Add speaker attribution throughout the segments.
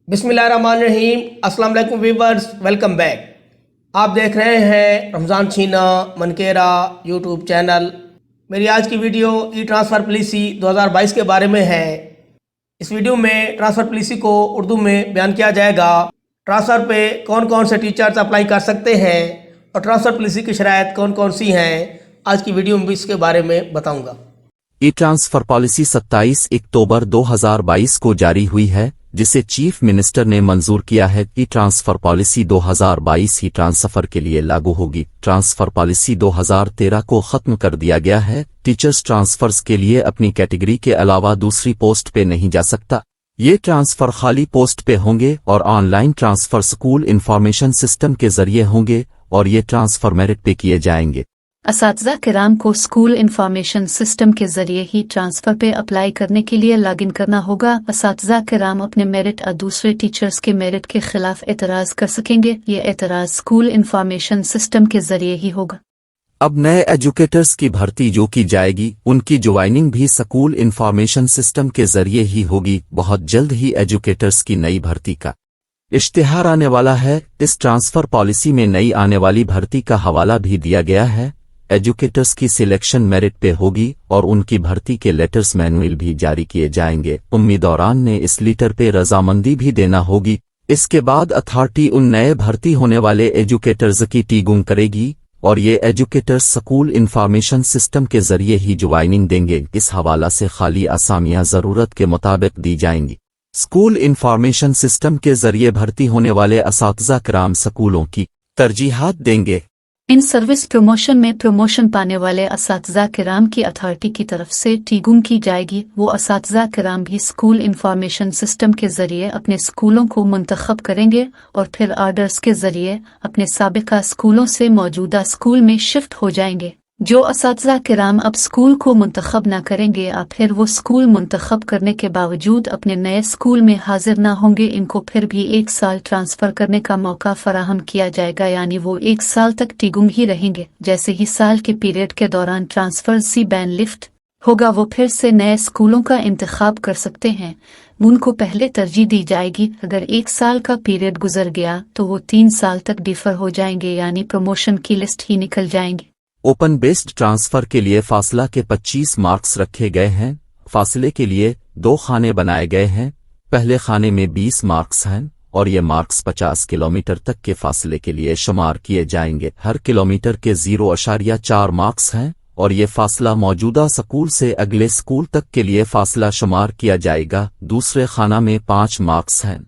Speaker 1: बिस्मिल्लाहिर्रहमानिर्रहीम। अस्सलाम वालेकुम व्यूअर्स, वेलकम बैक। आप देख रहे हैं रमज़ान छीना मनकेरा यूट्यूब चैनल। मेरी आज की वीडियो ई ट्रांसफ़र पॉलिसी 2022 के बारे में है। इस वीडियो में ट्रांसफ़र पॉलिसी को उर्दू में बयान किया जाएगा। ट्रांसफ़र पे कौन कौन से टीचर्स अप्लाई कर सकते हैं और ट्रांसफ़र पॉलिसी की शराइत कौन कौन सी हैं, आज की वीडियो में भी इसके बारे में बताऊँगा।
Speaker 2: ई ट्रांसफर पॉलिसी 27 अक्टूबर 2022 को जारी हुई है, जिसे चीफ मिनिस्टर ने मंजूर किया है। ई ट्रांसफर पॉलिसी 2022 ही ट्रांसफर के लिए लागू होगी। ट्रांसफर पॉलिसी 2013 को खत्म कर दिया गया है। टीचर्स ट्रांसफर्स के लिए अपनी कैटेगरी के अलावा दूसरी पोस्ट पे नहीं जा सकता। ये ट्रांसफर खाली पोस्ट पे होंगे और online transfer school information system के जरिए होंगे और ये ट्रांसफर मेरिट पे किए जाएंगे।
Speaker 3: असातिज़ा किराम को स्कूल इंफॉर्मेशन सिस्टम के जरिए ही ट्रांसफ़र पे अप्लाई करने के लिए लॉगिन करना होगा। असातिज़ा किराम अपने मेरिट और दूसरे टीचर्स के मेरिट के खिलाफ एतराज़ कर सकेंगे। ये एतराज़ स्कूल इंफॉर्मेशन सिस्टम के जरिए ही होगा।
Speaker 2: अब नए एजुकेटर्स की भर्ती जो की जाएगी, उनकी ज्वाइनिंग भी स्कूल इंफॉर्मेशन सिस्टम के जरिए ही होगी। बहुत जल्द ही एजुकेटर्स की नई भर्ती का इश्तिहार आने वाला है। इस ट्रांसफर पॉलिसी में नई आने वाली भर्ती का हवाला भी दिया गया है। एजुकेटर्स की सिलेक्शन मेरिट पे होगी और उनकी भर्ती के लेटर्स मैनुअल भी जारी किए जाएंगे। उम्मीदवारान ने इस लेटर पे रजामंदी भी देना होगी। इसके बाद अथॉरिटी उन नए भर्ती होने वाले एजुकेटर्स की टीगुंग करेगी और ये एजुकेटर्स स्कूल इंफॉर्मेशन सिस्टम के जरिए ही ज्वाइनिंग देंगे। इस हवाला से खाली आसामियां जरूरत के मुताबिक दी जाएंगी। स्कूल इंफॉर्मेशन सिस्टम के जरिए भर्ती होने वाले असातिज़ा किराम स्कूलों की तरजीहात देंगे।
Speaker 3: इन सर्विस प्रमोशन में प्रमोशन पाने वाले असातिज़ा किराम की अथॉरिटी की तरफ से टीगुंग की जाएगी। वो असातिज़ा किराम भी स्कूल इंफॉर्मेशन सिस्टम के जरिए अपने स्कूलों को मुंतखब करेंगे और फिर ऑर्डर्स के जरिए अपने साबिका स्कूलों से मौजूदा स्कूल में शिफ्ट हो जाएंगे। जो असातिज़ा किराम अब स्कूल को मुंतखब ना करेंगे और फिर वो स्कूल मुंतखब करने के बावजूद अपने नए स्कूल में हाजिर ना होंगे, इनको फिर भी 1 साल ट्रांसफ़र करने का मौका फराहम किया जाएगा। यानी वो 1 साल तक टीगुंग ही रहेंगे। जैसे ही साल के पीरियड के दौरान ट्रांसफ़र सी बैन लिफ्ट होगा, वो फिर से नए स्कूलों का इंतखाब कर सकते हैं। उनको पहले तरजीह दी जाएगी। अगर 1 साल का पीरियड गुजर गया तो वो 3 साल तक डिफर हो जाएंगे, यानी प्रमोशन की लिस्ट ही निकल जाएंगी।
Speaker 2: ओपन बेस्ड ट्रांसफर के लिए फासला के 25 मार्क्स रखे गए हैं। फासले के लिए 2 खाने बनाए गए हैं। पहले खाने में 20 मार्क्स हैं और ये मार्क्स 50 किलोमीटर तक के फासले के लिए शुमार किए जाएंगे। हर किलोमीटर के 0.4 मार्क्स हैं और ये फासला मौजूदा स्कूल से अगले स्कूल तक के लिए फासला शुमार किया जाएगा। दूसरे खाना में 5 मार्क्स हैं।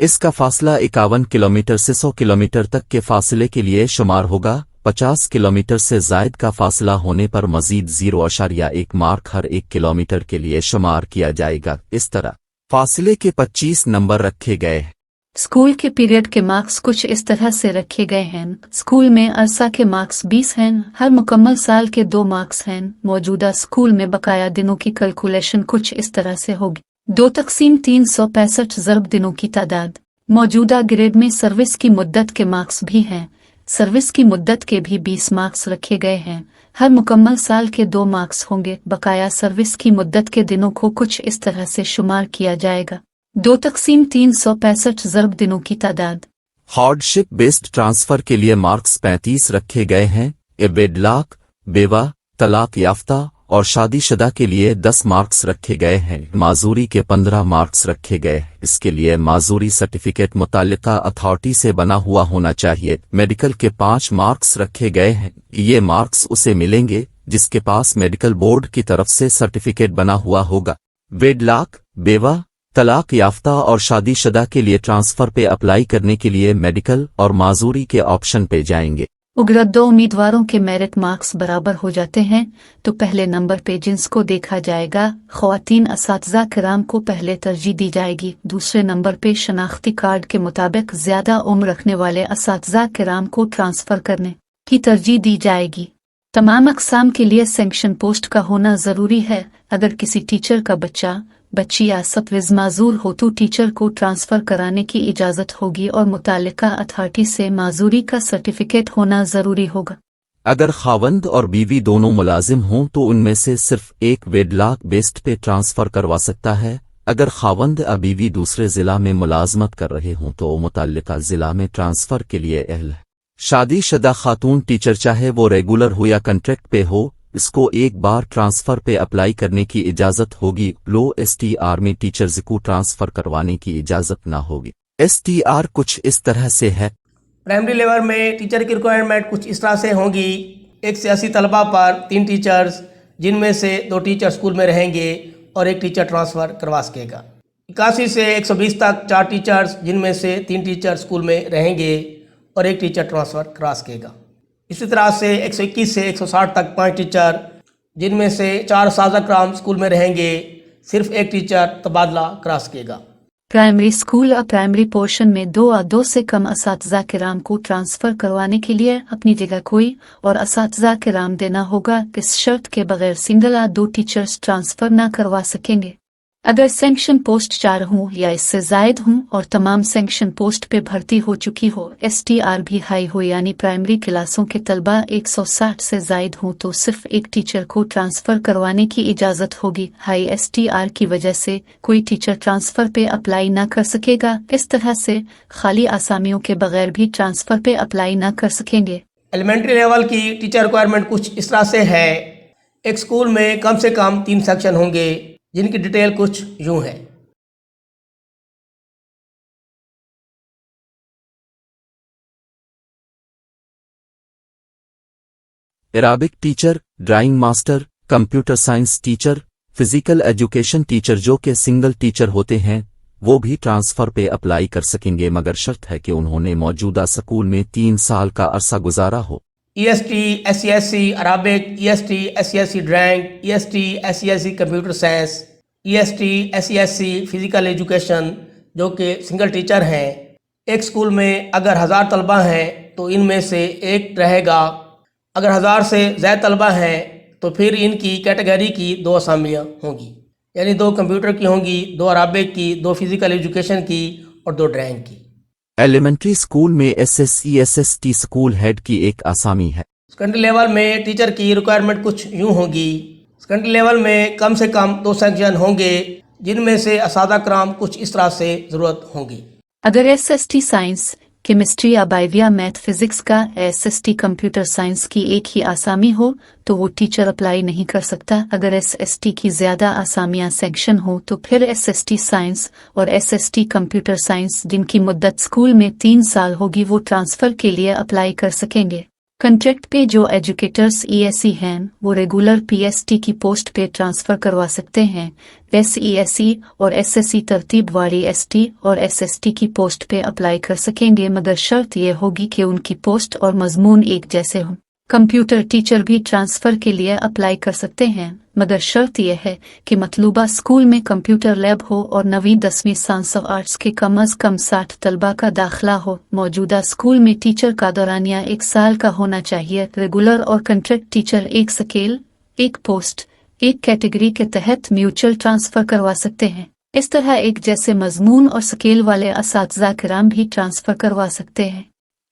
Speaker 2: इसका फासला 51 किलोमीटर से 100 किलोमीटर तक के फासले के लिए शुमार होगा। 50 किलोमीटर से जायद का फासला होने पर मजीद 0.1 मार्क हर 1 किलोमीटर के लिए शुमार किया जाएगा। इस तरह फासले के 25 नंबर रखे गए हैं।
Speaker 3: स्कूल के पीरियड के मार्क्स कुछ इस तरह से रखे गए हैं। स्कूल में अरसा के मार्क्स 20 हैं। हर मुकम्मल साल के 2 मार्क्स हैं। मौजूदा स्कूल में बकाया दिनों की कैलकुलेशन कुछ इस तरह से होगी। 2 तक़सीम 365 ज़रब दिनों की तादाद। मौजूदा ग्रेड में सर्विस की मुद्दत के मार्क्स भी हैं। सर्विस की मुद्दत के भी 20 मार्क्स रखे गए हैं। हर मुकम्मल साल के 2 मार्क्स होंगे। बकाया सर्विस की मुद्दत के दिनों को कुछ इस तरह से शुमार किया जाएगा। 2 तक़सीम 365 ज़रब दिनों की तादाद।
Speaker 2: हार्डशिप बेस्ड ट्रांसफर के लिए मार्क्स 35 रखे गए हैं। बेडलाक, बेवा, तलाक याफ्ता और शादीशुदा के लिए 10 मार्क्स रखे गए हैं। माजूरी के 15 मार्क्स रखे गए। इसके लिए माजूरी सर्टिफिकेट मुताल्लिका अथॉरिटी से बना हुआ होना चाहिए। मेडिकल के 5 मार्क्स रखे गए हैं। ये मार्क्स उसे मिलेंगे जिसके पास मेडिकल बोर्ड की तरफ से सर्टिफिकेट बना हुआ होगा। बेडलाक, बेवा, तलाक याफ्ता और शादीशुदा के लिए ट्रांसफर पे अप्लाई करने के लिए मेडिकल और माजूरी के ऑप्शन पे जाएंगे।
Speaker 3: अगर 2 उम्मीदवारों के मेरिट मार्क्स बराबर हो जाते हैं तो पहले नंबर पे जिन्स को देखा जाएगा। ख्वातीन असातिज़ा किराम को पहले तरजीह दी जाएगी। दूसरे नंबर पे शनाख्ती कार्ड के मुताबिक ज्यादा उम्र रखने वाले असातिज़ा किराम को ट्रांसफर करने की तरजीह दी जाएगी। तमाम अक़साम के लिए सैंक्शन पोस्ट का होना जरूरी है। अगर किसी टीचर का बच्ची या सतविज माजूर हो तो टीचर को ट्रांसफर कराने की इजाजत होगी और मुताल्लिका अथॉरिटी से माजूरी का सर्टिफिकेट होना जरूरी होगा।
Speaker 2: अगर खावंद और बीवी दोनों मुलाजिम हों तो उनमें से सिर्फ एक वेडलाक बेस्ड पे ट्रांसफर करवा सकता है। अगर खावंद या बीवी दूसरे जिला में मुलाजमत कर रहे हों तो मुतल्लिका जिला में ट्रांसफर के लिए अहल है। शादीशुदा खातून टीचर चाहे वो रेगुलर हो या कॉन्ट्रैक्ट पे हो, इसको एक बार ट्रांसफर पे अप्लाई करने की इजाजत होगी। लो STR में टीचर्स को ट्रांसफर करवाने की इजाजत ना होगी। STR कुछ इस तरह से है।
Speaker 1: प्राइमरी लेवल में टीचर की रिक्वायरमेंट कुछ इस तरह से होगी। 1 से 80 तलबा पर 3 टीचर्स, जिनमें से 2 टीचर स्कूल में रहेंगे और 1 टीचर ट्रांसफ़र करवा सकेगा। 81 से 120 तक 4 टीचर्स, जिनमें से 3 टीचर स्कूल में रहेंगे और 1 टीचर ट्रांसफ़र करवा सकेगा। इसी तरह से 121 से 160 तक 5 टीचर, जिनमें से 4 असातिज़ा किराम स्कूल में रहेंगे, सिर्फ 1 टीचर तबादला करा सकेगा।
Speaker 3: प्राइमरी स्कूल और प्राइमरी पोर्शन में 2 या 2 से कम असातिज़ा किराम को ट्रांसफ़र करवाने के लिए अपनी जगह कोई और असातिज़ा किराम देना होगा। इस शर्त के बगैर सिंगल या 2 टीचर्स ट्रांसफ़र न करवा सकेंगे। अगर सैंक्शन पोस्ट 4 हों या इससे ज़ायद हों और तमाम सैंक्शन पोस्ट पे भर्ती हो चुकी हो, STR भी हाई हो यानी प्राइमरी क्लासों के तलबा 160 से ज़ायद हों, तो सिर्फ 1 टीचर को ट्रांसफ़र करवाने की इजाज़त होगी। हाई STR की वजह से कोई टीचर ट्रांसफ़र पे अप्लाई ना कर सकेगा। इस तरह से खाली आसामियों के बगैर भी ट्रांसफ़र पे अप्लाई ना कर सकेंगे।
Speaker 1: एलिमेंट्री लेवल की टीचर रिक्वायरमेंट कुछ इस तरह से है। एक स्कूल में कम से कम 3 सेक्शन होंगे, जिनकी डिटेल कुछ यूं है।
Speaker 2: Arabic teacher, drawing master, computer science teacher, physical education teacher जो कि सिंगल टीचर होते हैं, वो भी ट्रांसफ़र पे अप्लाई कर सकेंगे, मगर शर्त है कि उन्होंने मौजूदा स्कूल में 3 साल का अरसा गुजारा हो। EST SCSC Arabic, EST SCSC drawing, EST SCSC computer science, EST SCSC physical education जो कि सिंगल टीचर हैं। एक स्कूल में अगर 1000 तलबा हैं तो इनमें से 1 रहेगा। अगर 1000 से ज़्यादा तलबा हैं तो फिर इनकी कैटेगरी की 2 असामियाँ होंगी, यानी 2 कंप्यूटर की होंगी, 2 अराबिक की, 2 फिजिकल एजुकेशन की और 2 ड्राइंग की। एलिमेंट्री स्कूल में SSC SST स्कूल हेड की एक आसामी है।
Speaker 1: सेकेंडरी लेवल में टीचर की रिक्वायरमेंट कुछ यूं होगी। सेकेंडरी लेवल में कम से कम 2 सेक्शन होंगे, जिनमें से असातिज़ा किराम कुछ इस तरह से ज़रूरत होगी।
Speaker 3: अगर SST साइंस, केमिस्ट्री या बायोलॉजी मैथ फिजिक्स का SST कंप्यूटर साइंस की एक ही आसामी हो तो वो टीचर अप्लाई नहीं कर सकता। अगर SST की ज़्यादा आसामियाँ सेक्शन हो तो फिर SST साइंस और SST कंप्यूटर साइंस, जिनकी मुद्दत स्कूल में 3 साल होगी, वो ट्रांसफ़र के लिए अप्लाई कर सकेंगे। कॉन्ट्रैक्ट पे जो एजुकेटर्स ESE हैं वो रेगुलर PST की पोस्ट पे ट्रांसफ़र करवा सकते हैं। SESE और SSE तरतीब वाली ST और SST की पोस्ट पे अप्लाई कर सकेंगे, मगर शर्त ये होगी कि उनकी पोस्ट और मजमून एक जैसे हों। कंप्यूटर टीचर भी ट्रांसफ़र के लिए अप्लाई कर सकते हैं, मगर शर्त यह है कि मतलूबा स्कूल में कंप्यूटर लैब हो और 9वीं 10वीं साइंस और आर्ट्स के कम अज़ कम 60 तलबा का दाखिला हो। मौजूदा स्कूल में टीचर का दौरानिया 1 साल का होना चाहिए। रेगुलर और contract teacher 1 scale, 1 post, 1 category के तहत म्यूचुअल ट्रांसफ़र करवा सकते हैं। इस तरह एक जैसे मजमून और स्केल वाले असातिज़ा किराम भी ट्रांसफ़र करवा सकते हैं।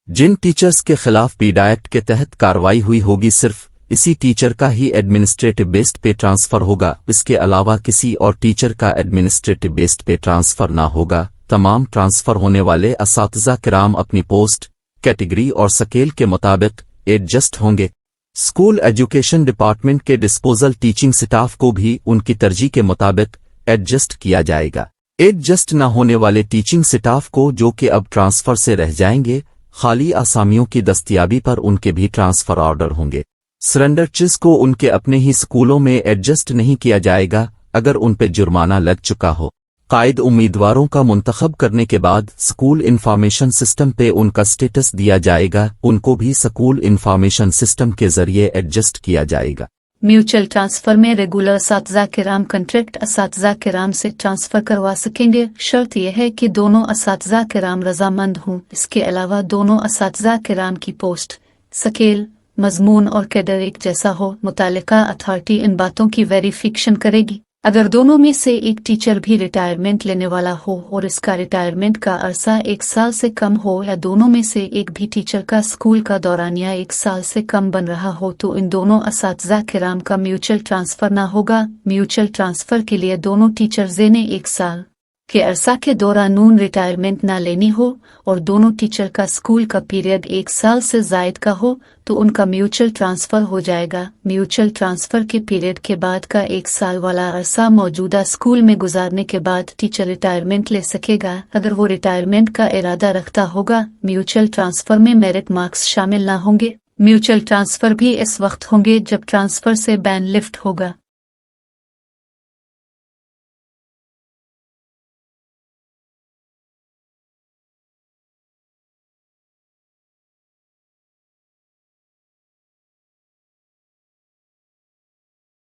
Speaker 2: जिन टीचर्स के खिलाफ पीडा एक्ट के तहत कार्रवाई हुई होगी, सिर्फ इसी टीचर का ही एडमिनिस्ट्रेटिव बेस्ड पे ट्रांसफ़र होगा। इसके अलावा किसी और टीचर का एडमिनिस्ट्रेटिव बेस्ड पे ट्रांसफ़र ना होगा। तमाम ट्रांसफ़र होने वाले असातिज़ा किराम अपनी पोस्ट, कैटेगरी और स्केल के मुताबिक एडजस्ट होंगे। स्कूल एजुकेशन डिपार्टमेंट के डिस्पोजल टीचिंग स्टाफ को भी उनकी तरजीह के मुताबिक एडजस्ट किया जाएगा। एडजस्ट न होने वाले टीचिंग स्टाफ को, जो कि अब ट्रांसफ़र से रह जाएंगे, खाली आसामियों की दस्तयाबी पर उनके भी ट्रांसफ़र ऑर्डर होंगे। सरेंडरर्स को उनके अपने ही स्कूलों में एडजस्ट नहीं किया जाएगा अगर उन पर जुर्माना लग चुका हो। कायद उम्मीदवारों का मुंतखब करने के बाद स्कूल इंफॉर्मेशन सिस्टम पे उनका स्टेटस दिया जाएगा, उनको भी स्कूल इंफॉर्मेशन सिस्टम के जरिए एडजस्ट किया जाएगा।
Speaker 3: म्यूचुअल ट्रांसफ़र में रेगुलर असातिज़ा किराम कॉन्ट्रैक्ट असातिज़ा किराम से ट्रांसफ़र करवा सकेंगे। शर्त यह है कि दोनों असातिज़ा किराम रजामंद हों। इसके अलावा दोनों असातिज़ा किराम की पोस्ट, स्केल, मजमून और कैडर एक जैसा हो। मुतालिका अथॉरिटी इन बातों की वेरिफिकेशन करेगी। अगर दोनों में से एक टीचर भी रिटायरमेंट लेने वाला हो और इसका रिटायरमेंट का अरसा 1 साल से कम हो या दोनों में से एक भी टीचर का स्कूल का दौरानिया 1 साल से कम बन रहा हो तो इन दोनों असातिज़ा किराम का म्यूचुअल ट्रांसफ़र ना होगा। म्यूचुअल ट्रांसफ़र के लिए दोनों टीचर्स ने 1 साल के अरसा के दौरान रिटायरमेंट ना लेनी हो और दोनों टीचर का स्कूल का पीरियड 1 साल से ज़ायद का हो तो उनका म्यूचुअल ट्रांसफ़र हो जाएगा। म्यूचुअल ट्रांसफ़र के पीरियड के बाद का 1 साल वाला अरसा मौजूदा स्कूल में गुजारने के बाद टीचर रिटायरमेंट ले सकेगा अगर वो रिटायरमेंट का इरादा रखता होगा। म्यूचुअल ट्रांसफ़र में मेरिट मार्क्स शामिल ना होंगे। म्यूचुअल ट्रांसफ़र भी इस वक्त होंगे जब ट्रांसफ़र से बैन लिफ्ट होगा।